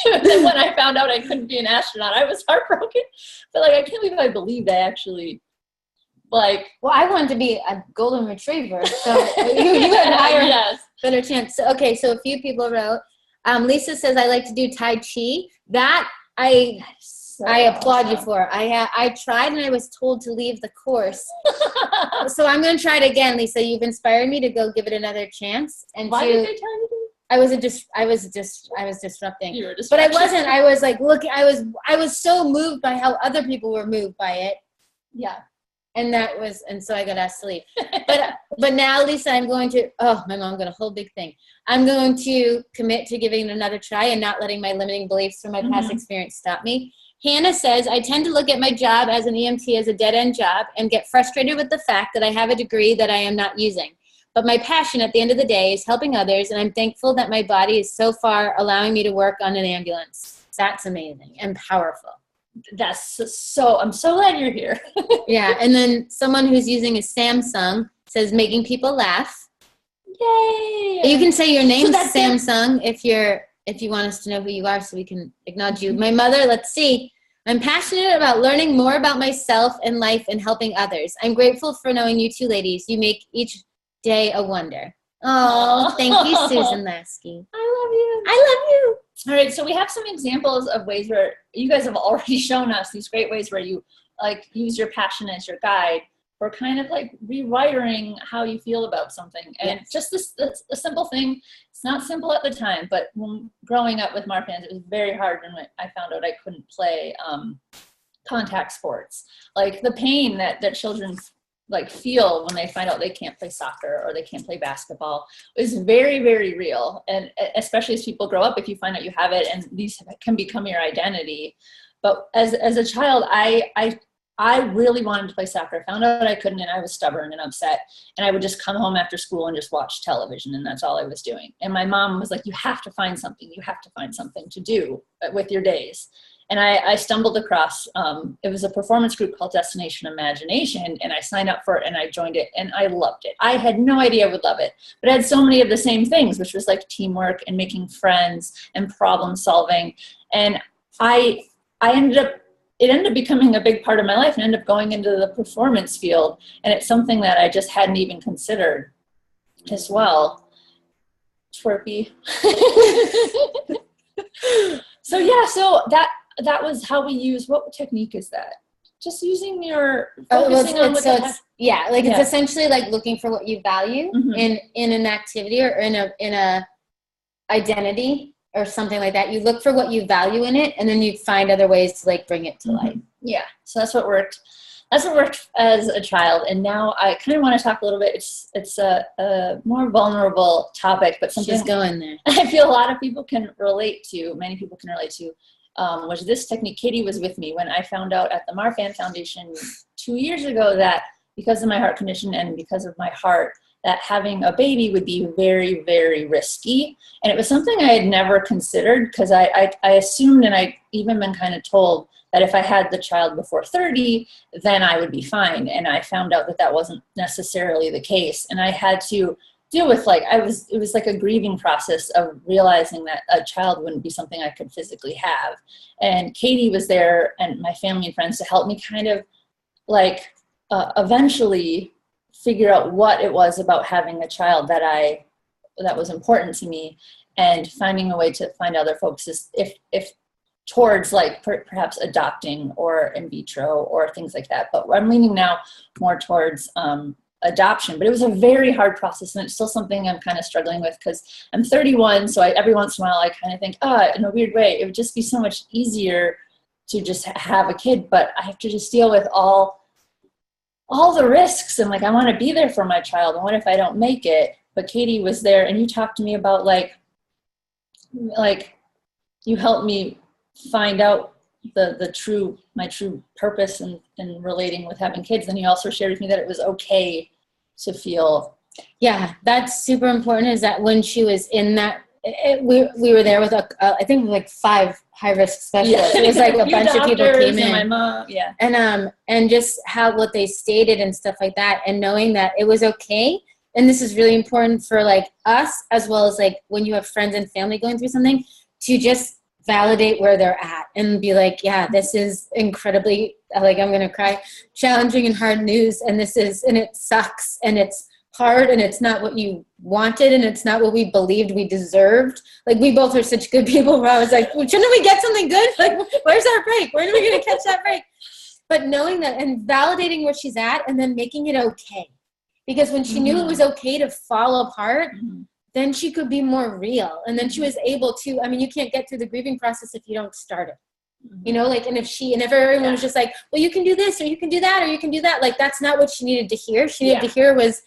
when I found out I couldn't be an astronaut, I was heartbroken, but like, I can't believe I believed I actually like, well, I wanted to be a golden retriever. So you had a higher, better chance. So, okay. So a few people wrote, Lisa says, I like to do Tai Chi. That I applaud you for. I tried and I was told to leave the course. So I'm going to try it again, Lisa. You've inspired me to go give it another chance. And why did they tell you to? I was disrupting. You were but I wasn't. I was like, look, I was so moved by how other people were moved by it. Yeah. And so I got asked to leave. But now, Lisa, I'm going to, my mom got a whole big thing. I'm going to commit to giving it another try and not letting my limiting beliefs from my past experience stop me. Hannah says, I tend to look at my job as an EMT as a dead-end job and get frustrated with the fact that I have a degree that I am not using. But my passion at the end of the day is helping others, and I'm thankful that my body is so far allowing me to work on an ambulance. That's amazing and powerful. I'm so glad you're here. Yeah, and then someone who's using a Samsung says making people laugh. Yay! You can say your name, Samsung, if you want us to know who you are so we can acknowledge you. My mother, let's see. I'm passionate about learning more about myself and life and helping others. I'm grateful for knowing you two ladies. You make each day a wonder. Oh, thank you, Susan Lasky. I love you. All right, so we have some examples of ways where you guys have already shown us these great ways where you like use your passion as your guide for kind of like rewiring how you feel about something. And just a simple thing. It's not simple at the time, but when growing up with Marfan, it was very hard when I found out I couldn't play contact sports. Like the pain that children like feel when they find out they can't play soccer or they can't play basketball is very, very real. And especially as people grow up, if you find out you have it and these can become your identity. But as a child, I really wanted to play soccer. I found out I couldn't and I was stubborn and upset. And I would just come home after school and just watch television and that's all I was doing. And my mom was like, you have to find something. You have to find something to do with your days. And I stumbled across, it was a performance group called Destination Imagination, and I signed up for it and I joined it and I loved it. I had no idea I would love it, but it had so many of the same things, which was like teamwork and making friends and problem solving. And it ended up becoming a big part of my life and ended up going into the performance field. And it's something that I just hadn't even considered as well. Twerpy. So that was how we use, what technique is that? just using your focusing on what it's essentially like looking for what you value in an activity or in a identity or something like that. You look for what you value in it, and then you find other ways to like bring it to life. Yeah, so that's what worked. That's what worked as a child, and now I kind of want to talk a little bit. It's a more vulnerable topic, but something Just go in there. I feel a lot of people can relate to. Many people can relate to. Was this technique. Katie was with me when I found out at the Marfan Foundation 2 years ago that because of my heart condition and because of my heart, that having a baby would be very, very risky. And it was something I had never considered because I assumed, and I'd even been kind of told, that if I had the child before 30, then I would be fine. And I found out that that wasn't necessarily the case. And I had to deal with it was like a grieving process of realizing that a child wouldn't be something I could physically have. And Katie was there and my family and friends to help me kind of eventually figure out what it was about having a child that was important to me, and finding a way to find other focuses if towards perhaps adopting or in vitro or things like that. But I'm leaning now more towards adoption. But it was a very hard process, and it's still something I'm kind of struggling with because I'm 31. So every once in a while I kind of think, in a weird way, it would just be so much easier to just have a kid. But I have to just deal with all the risks, and I want to be there for my child. And what if I don't make it? But Katie was there, and you talked to me about you helped me find out my true purpose in relating with having kids. And you also shared with me that it was okay to feel. Yeah, that's super important, is that when she was in that, we were there with I think 5 high-risk specialists. It was a bunch of people came in. My mom, yeah. And just what they stated and stuff like that, and knowing that it was okay. And this is really important for us, as well as when you have friends and family going through something, to just validate where they're at and be yeah, this is incredibly, I'm going to cry, challenging and hard news. And it sucks, and it's hard, and it's not what you wanted, and it's not what we believed we deserved. We both are such good people where I was well, shouldn't we get something good? Where's our break? When are we going to catch that break? But knowing that and validating where she's at, and then making it okay. Because when she knew it was okay to fall apart, then she could be more real. And then she was able to, you can't get through the grieving process if you don't start it. And if everyone was just well, you can do this, or you can do that, or you can do that. That's not what she needed to hear. She needed to hear was,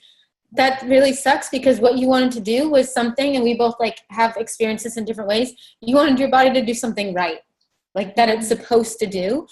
that really sucks, because what you wanted to do was something, and we both have experiences in different ways. You wanted your body to do something right, that it's supposed to do.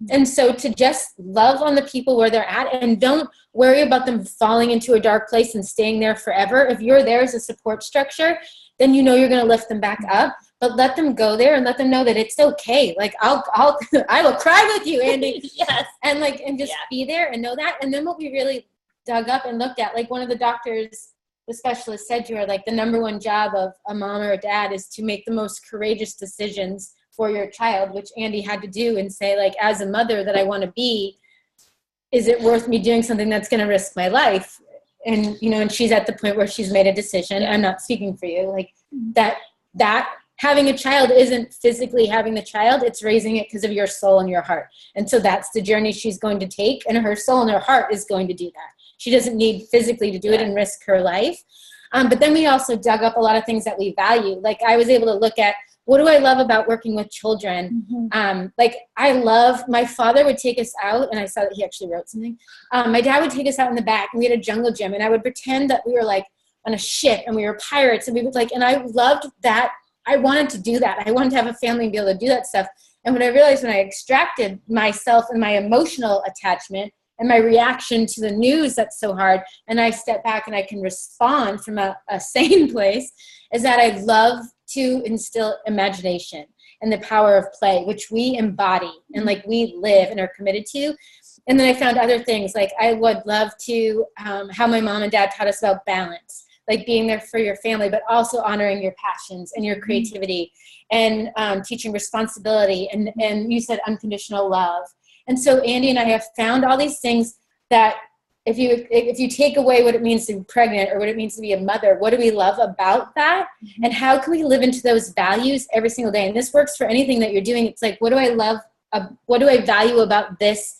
And so to just love on the people where they're at, and don't worry about them falling into a dark place and staying there forever. If you're there as a support structure, then you're going to lift them back up. But let them go there and let them know that it's okay. I will cry with you, Andy. Yes. And and just be there and know that. And then what we really dug up and looked at, one of the doctors, the specialist said to her, the number one job of a mom or a dad is to make the most courageous decisions for your child, which Andy had to do, and say, as a mother that I want to be, is it worth me doing something that's going to risk my life? And, and she's at the point where she's made a decision. I'm not speaking for you, that having a child isn't physically having the child, it's raising it because of your soul and your heart. And so that's the journey she's going to take, and her soul and her heart is going to do that. She doesn't need physically to do it and risk her life. But then we also dug up a lot of things that we value. I was able to look at, what do I love about working with children? My father would take us out, and I saw that he actually wrote something. My dad would take us out in the back, and we had a jungle gym, and I would pretend that we were on a ship and we were pirates, and we would and I loved that. I wanted to do that. I wanted to have a family and be able to do that stuff. And what I realized when I extracted myself and my emotional attachment and my reaction to the news that's so hard, and I step back and I can respond from a sane place, is that I love to instill imagination and the power of play, which we embody and we live and are committed to. And then I found other things, I would love to, how my mom and dad taught us about balance, being there for your family, but also honoring your passions and your creativity, and teaching responsibility, and you said unconditional love. And so Andy and I have found all these things that if you take away what it means to be pregnant or what it means to be a mother, what do we love about that? And how can we live into those values every single day? And this works for anything that you're doing. It's what do I love? What do I value about this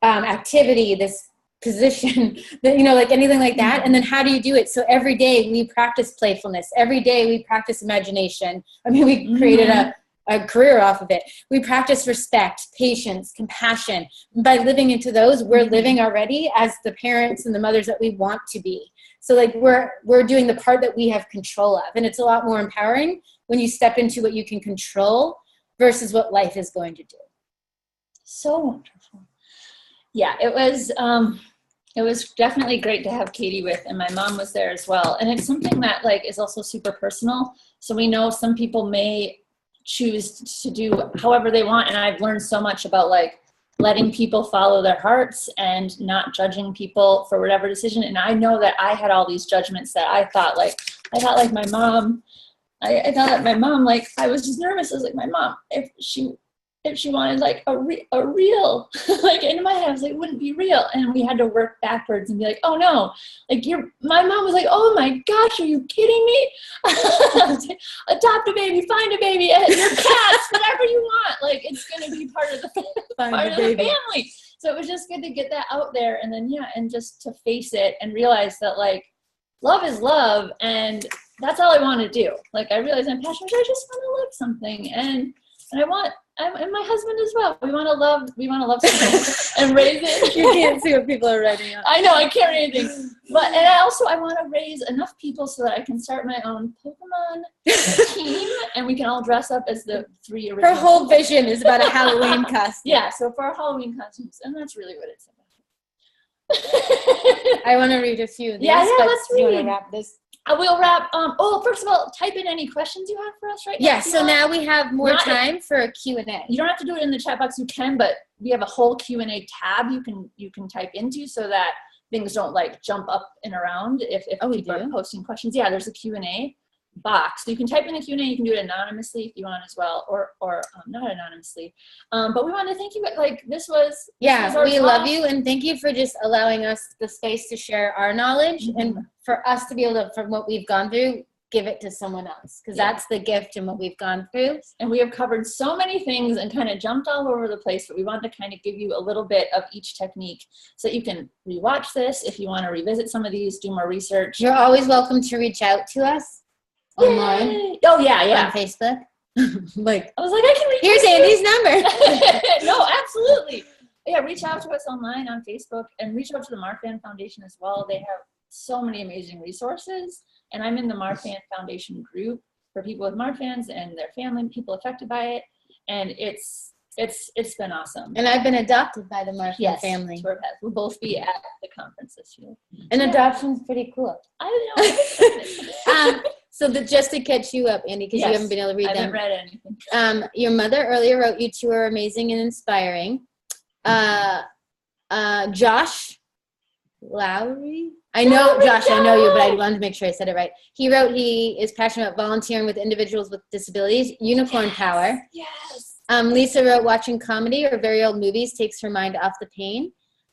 activity, this position, that, like anything like that. And then how do you do it? So every day we practice playfulness. Every day we practice imagination. I mean, we created a career off of it. We practice respect, patience, compassion. And by living into those, we're living already as the parents and the mothers that we want to be. So like we're doing the part that we have control of. And it's a lot more empowering when you step into what you can control versus what life is going to do. So wonderful. Yeah, it was definitely great to have Katie with, and my mom was there as well. And it's something that like is also super personal. So we know some people may choose to do however they want. And I've learned so much about like letting people follow their hearts and not judging people for whatever decision. And I know that I had all these judgments that I thought like my mom, I thought that my mom, like, I was just nervous. I was like, my mom, if she wanted like a real, like in my head, I was like, it wouldn't be real. And we had to work backwards and be like, oh no, like my mom was like, oh my gosh, are you kidding me? Adopt a baby, find a baby, your cats, whatever you want. Like, it's going to be part of the family. So it was just good to get that out there. And then, and just to face it and realize that like, love is love. And that's all I want to do. Like, I realize I'm passionate. I just want to love something. And and my husband as well. We want to love something and raise it. You can't see what people are writing up. I know, I can't read anything. But, and I want to raise enough people so that I can start my own Pokemon team and we can all dress up as the 3 original. Her whole vision is about a Halloween costume. Yeah, so for our Halloween costumes. And that's really what it's about. I want to read a few of these. Yeah, let's read. Do you want to wrap this? I will wrap. First of all, type in any questions you have for us right now. Yeah, so now we have more time for a Q&A. You don't have to do it in the chat box. You can, but we have a whole Q&A tab you can type into so that things don't like jump up and around if people are posting questions. Yeah, there's a Q&A box. So you can type in the Q&A. You can do it anonymously if you want as well, or not anonymously. But we want to thank you. Like, this was we love you, and thank you for just allowing us the space to share our knowledge and for us to be able to, from what we've gone through, give it to someone else, because that's the gift in what we've gone through. And we have covered so many things and kind of jumped all over the place, but we wanted to kind of give you a little bit of each technique so that you can rewatch this if you want to revisit some of these, do more research. You're always welcome to reach out to us online. Oh yeah. On Facebook. Like, I was like, I can reach here's Andy's number. No, absolutely. Yeah, reach out to us online on Facebook and reach out to the Marfan Foundation as well. They have so many amazing resources. And I'm in the Marfan Foundation group for people with Marfans and their family, people affected by it. And it's been awesome. And I've been adopted by the Marfan family. We'll both be at the conference this year. And adoption's pretty cool. I know. So just to catch you up, Andy, because you haven't been able to read them. I haven't read anything. Your mother earlier wrote, you two are amazing and inspiring. Josh Lowry? I know, Josh, I know you, but I wanted to make sure I said it right. He wrote he is passionate about volunteering with individuals with disabilities. Unicorn power. Yes. Lisa wrote, watching comedy or very old movies takes her mind off the pain.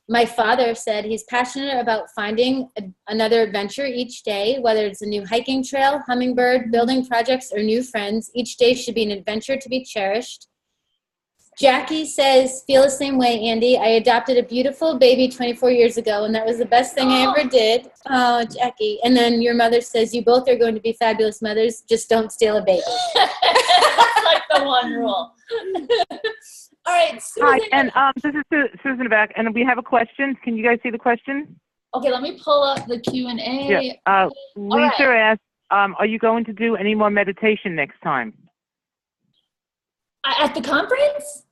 My father said he's passionate about finding another adventure each day, whether it's a new hiking trail, hummingbird, building projects, or new friends. Each day should be an adventure to be cherished. Jackie says, feel the same way, Andy. I adopted a beautiful baby 24 years ago, and that was the best thing I ever did. Oh, Jackie. And then your mother says, you both are going to be fabulous mothers. Just don't steal a baby. That's like the one rule. All right, Susan. Hi, and this is Susan back, and we have a question. Can you guys see the question? Okay, let me pull up the Q&A. Yeah. Lisa asked, are you going to do any more meditation next time? At the conference?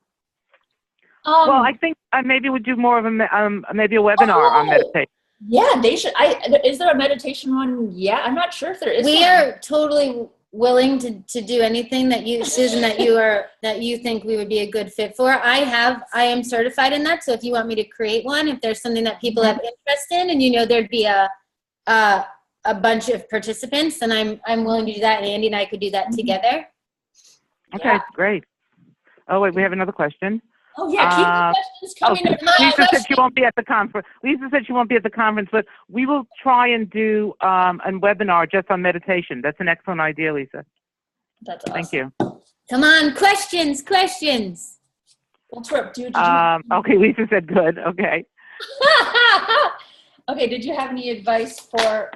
Well, I think maybe we'll do more of maybe a webinar on meditation. Yeah, they should. Is there a meditation one? Yeah, I'm not sure if there is. We are totally willing to do anything that you, Susan, that you think we would be a good fit for. I am certified in that. So if you want me to create one, if there's something that people have interest in, and there'd be a bunch of participants, then I'm willing to do that. And Andy and I could do that together. Okay, great. Oh wait, we have another question. Oh yeah, keep the questions coming. Lisa said she won't be at the conference. Lisa said she won't be at the conference, but we will try and do a webinar just on meditation. That's an excellent idea, Lisa. That's awesome. Thank you. Come on, questions. Well, Trip, did you... Okay, Lisa said good. Okay. Okay, did you have any advice for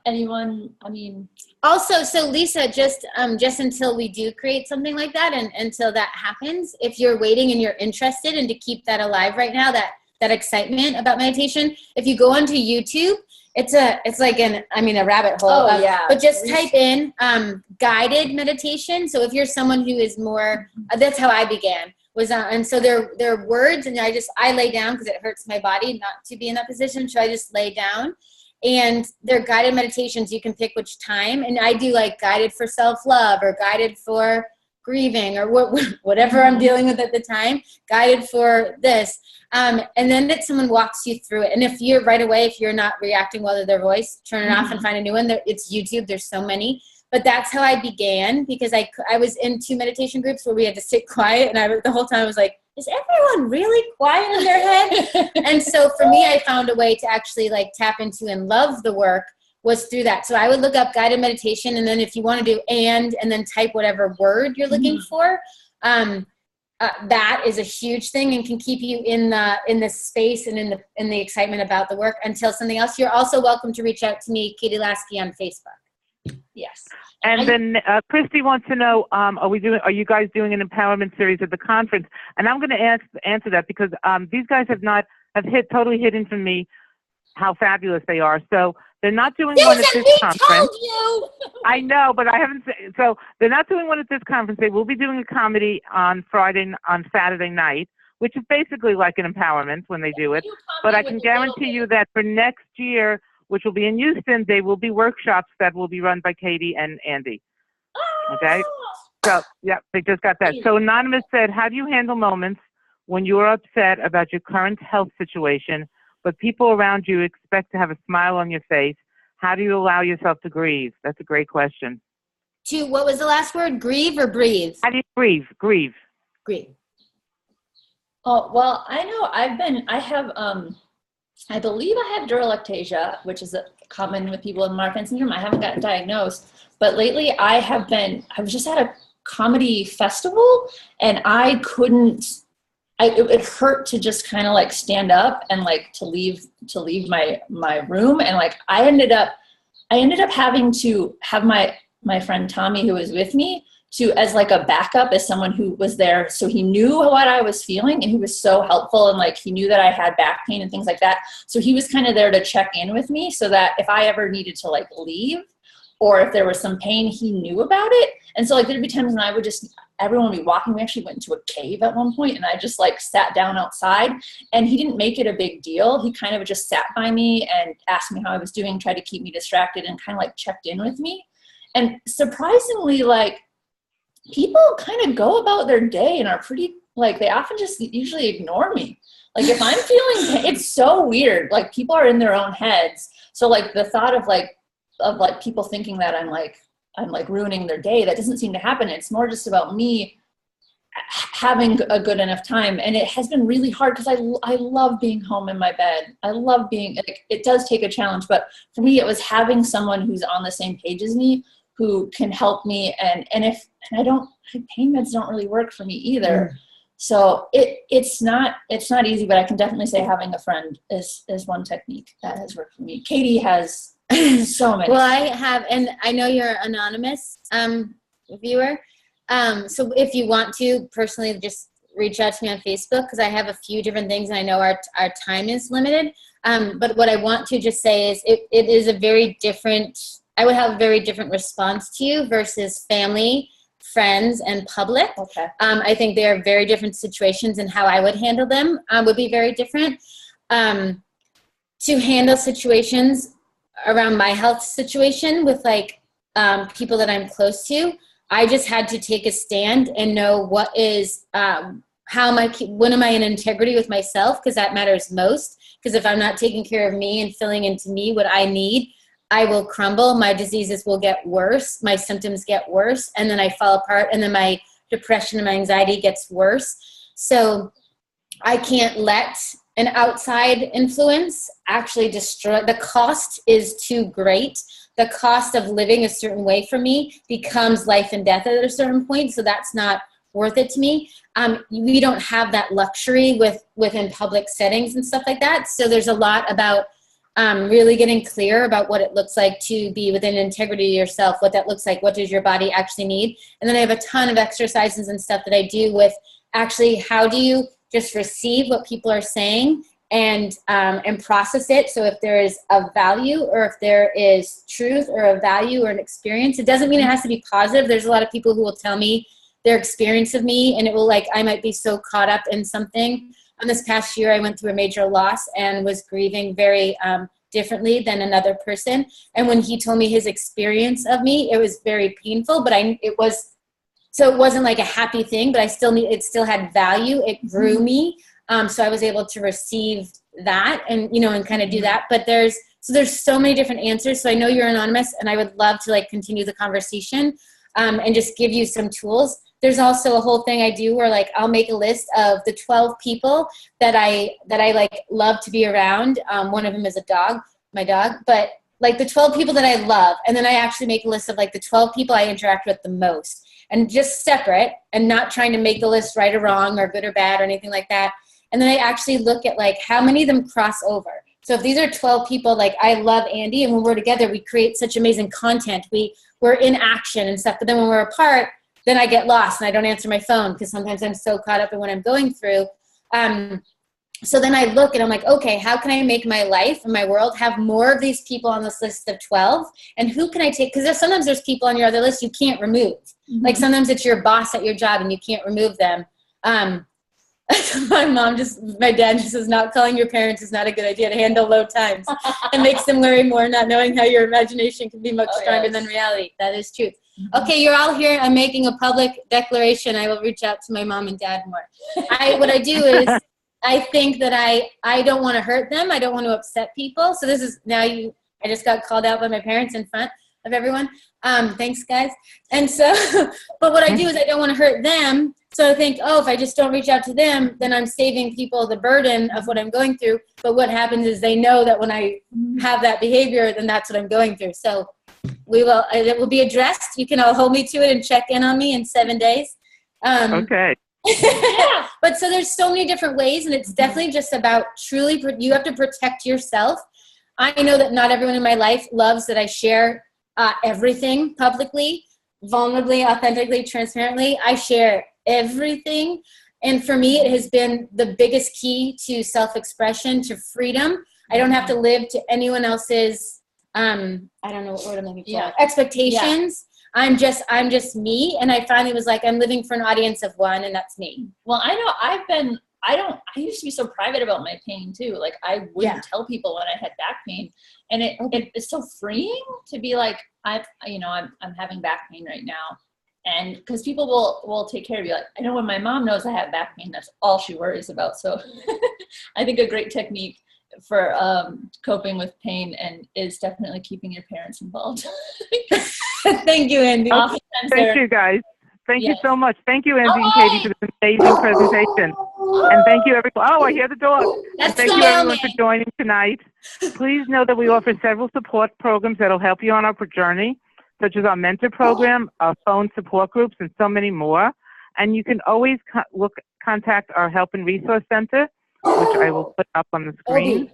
anyone? I mean... Also, so Lisa, just until we do create something like that and until that happens, if you're waiting and you're interested and to keep that alive right now, that excitement about meditation, if you go onto YouTube, it's like a rabbit hole. Oh, yeah. But just type in guided meditation. So if you're someone who is more, that's how I began. And so there are words, and I lay down because it hurts my body not to be in that position. So I just lay down. And they're guided meditations. You can pick which time. And I do like guided for self-love or guided for grieving or whatever I'm dealing with at the time, guided for this. And then someone walks you through it. And if you're not reacting well to their voice, turn it off and find a new one. It's YouTube. There's so many. But that's how I began, because I was in 2 meditation groups where we had to sit quiet. And the whole time I was like, is everyone really quiet in their head? And so for me, I found a way to actually like tap into and love the work was through that. So I would look up guided meditation, and then if you want to do and then type whatever word you're looking for, that is a huge thing and can keep you in the space and in the excitement about the work until something else. You're also welcome to reach out to me, Katie Lasky, on Facebook. Yes. And then Christy wants to know, are you guys doing an empowerment series at the conference? And I'm going to answer that because these guys have totally hidden from me how fabulous they are. So they're not doing one at this conference. Told you. I know, but I haven't. So they're not doing one at this conference. They will be doing a comedy on Saturday night, which is basically like an empowerment when they do it. But I can guarantee you that for next year, which will be in Houston, they will be workshops that will be run by Katie and Andy. Okay? So, yeah, they just got that. So Anonymous said, how do you handle moments when you are upset about your current health situation, but people around you expect to have a smile on your face? How do you allow yourself to grieve? That's a great question. What was the last word? Grieve or breathe? How do you grieve? Grieve. Oh, well, I know I believe I have dural-ectasia, which is common with people with Marfan syndrome. I haven't gotten diagnosed, but lately I was just at a comedy festival, and it hurt to just kind of like stand up and like to leave my room. And like, I ended up having to have my friend Tommy, who was with me, as like a backup, as someone who was there. So he knew what I was feeling, and he was so helpful. And like, he knew that I had back pain and things like that. So he was kind of there to check in with me so that if I ever needed to like leave, or if there was some pain, he knew about it. And so like, there'd be times when everyone would be walking. We actually went into a cave at one point, and I just like sat down outside, and he didn't make it a big deal. He kind of just sat by me and asked me how I was doing, tried to keep me distracted, and kind of like checked in with me. And surprisingly, like, people kind of go about their day and are pretty, like, they often just usually ignore me. Like, if I'm feeling pain, it's so weird. Like, people are in their own heads. So like, the thought of people thinking that I'm like ruining their day, that doesn't seem to happen. It's more just about me having a good enough time. And it has been really hard because I love being home in my bed. I love being, it does take a challenge, but for me, it was having someone who's on the same page as me, who can help me. And pain meds don't really work for me either. So it's not easy, but I can definitely say having a friend is one technique that has worked for me. Katie has so many. Well, I have, and I know you're anonymous viewer. So if you want to personally just reach out to me on Facebook, because I have a few different things, and I know our time is limited. But what I want to just say is it is a very different, I would have a very different response to you versus family, friends, and public. Okay. I think they are very different situations, and how I would handle them would be very different. To handle situations around my health situation with like people that I'm close to, I just had to take a stand and know what is, when am I in integrity with myself? Because that matters most. Because if I'm not taking care of me and filling into me what I need, I will crumble. My diseases will get worse. My symptoms get worse. And then I fall apart. And then my depression and my anxiety gets worse. So I can't let an outside influence actually destroy. The cost is too great. The cost of living a certain way for me becomes life and death at a certain point. So that's not worth it to me. We don't have that luxury within public settings and stuff like that. So there's a lot about really getting clear about what it looks like to be within integrity of yourself, what that looks like, what does your body actually need. And then I have a ton of exercises and stuff that I do with actually how do you just receive what people are saying and process it. So if there is a value or if there is truth or a value or an experience, it doesn't mean it has to be positive. There's a lot of people who will tell me their experience of me, and it will, like, I might be so caught up in something. This past year, I went through a major loss and was grieving very differently than another person. And when he told me his experience of me, it was very painful, but it wasn't like a happy thing, but it still had value. It grew me. So I was able to receive that and, and kind of do that. But there's so many different answers. So I know you're anonymous, and I would love to, like, continue the conversation and just give you some tools. There's also a whole thing I do where, like, I'll make a list of the 12 people that I like love to be around. One of them is my dog, but like the 12 people that I love. And then I actually make a list of, like, the 12 people I interact with the most, and just separate and not trying to make the list right or wrong or good or bad or anything like that. And then I actually look at, like, how many of them cross over. So if these are 12 people, like, I love Andy, and when we're together, we create such amazing content. We're in action and stuff. But then when we're apart, then I get lost and I don't answer my phone because sometimes I'm so caught up in what I'm going through. So then I look and I'm like, okay, how can I make my life and my world have more of these people on this list of 12? And who can I take? Because sometimes there's people on your other list you can't remove. Mm-hmm. Like sometimes it's your boss at your job and you can't remove them. My dad just says, not calling your parents is not a good idea to handle low times. It makes them worry more, not knowing how your imagination can be much stronger than reality. That is true. Mm-hmm. Okay, you're all here. I'm making a public declaration. I will reach out to my mom and dad more. What I do is I think that I don't want to hurt them. I don't want to upset people. So this is I just got called out by my parents in front of everyone. Thanks, guys. And so, but what I do is I don't want to hurt them. So I think, if I just don't reach out to them, then I'm saving people the burden of what I'm going through. But what happens is they know that when I have that behavior, then that's what I'm going through. So it will be addressed. You can all hold me to it and check in on me in 7 days. Okay. But so there's so many different ways, and it's definitely just about truly, you have to protect yourself. I know that not everyone in my life loves that I share everything publicly, vulnerably, authentically, transparently. I share everything. And for me, it has been the biggest key to self-expression, to freedom. I don't have to live to anyone else's, I don't know what word I'm looking for, expectations. Yeah. I'm just me. And I finally was like, I'm living for an audience of one, and that's me. Well, I know I used to be so private about my pain too. Like I wouldn't tell people when I had back pain, and it's so freeing to be like, I'm having back pain right now. And because people will take care of you. Like, I know when my mom knows I have back pain, that's all she worries about. So I think a great technique for coping with pain is definitely keeping your parents involved. Thank you, Andy. Thank you, guys. Thank you so much. Thank you, Andy and Katie, for this amazing presentation. And thank you, everyone. Oh, I hear the dog. Thank you, everyone, for joining tonight. Please know that we offer several support programs that will help you on our journey, such as our mentor program, our phone support groups, and so many more. And you can always contact our Help and Resource Center, which I will put up on the screen.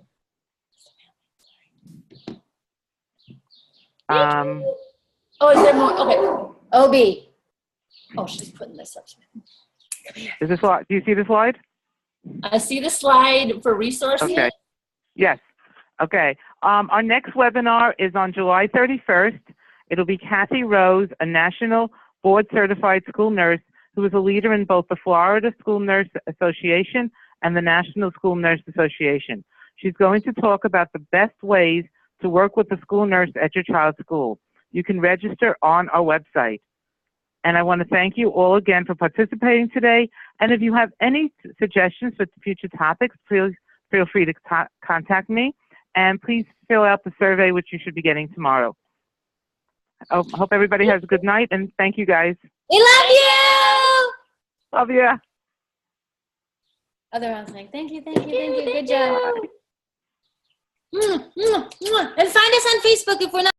Is there more? Okay. OB. Oh, she's putting this up. Is this slide? Do you see the slide? I see the slide for resources. Okay. Yes. Okay. Our next webinar is on July 31st. It'll be Kathy Rose, a national board-certified school nurse who is a leader in both the Florida School Nurse Association and the National School Nurse Association. She's going to talk about the best ways to work with the school nurse at your child's school. You can register on our website. And I want to thank you all again for participating today. And if you have any suggestions for future topics, please feel free to contact me. And please fill out the survey, which you should be getting tomorrow. I hope everybody has a good night, and thank you, guys. We love you! Love you. Other one's like, thank you. Good job. And find us on Facebook if we're not.